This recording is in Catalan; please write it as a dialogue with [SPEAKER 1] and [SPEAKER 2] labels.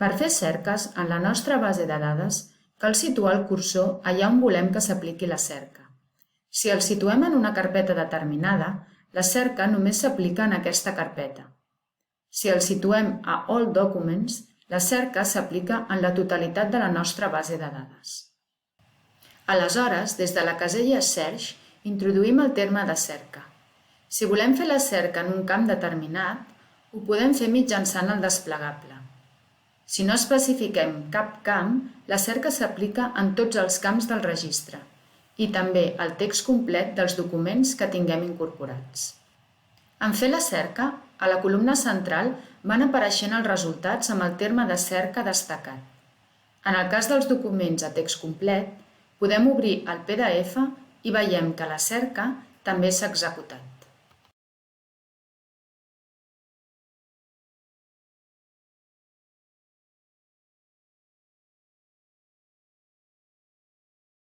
[SPEAKER 1] Per fer cerques en la nostra base de dades, cal situar el cursor allà on volem que s'apliqui la cerca. Si el situem en una carpeta determinada, la cerca només s'aplica en aquesta carpeta. Si el situem a All Documents, la cerca s'aplica en la totalitat de la nostra base de dades. Aleshores, des de la casella Search, introduïm el terme de cerca. Si volem fer la cerca en un camp determinat, ho podem fer mitjançant el desplegable. Si no especifiquem cap camp, la cerca s'aplica en tots els camps del registre i també el text complet dels documents que tinguem incorporats. En fer la cerca, a la columna central van apareixent els resultats amb el terme de cerca destacat. En el cas dels documents a text complet, podem obrir el PDF i veiem que la cerca també s'ha executat.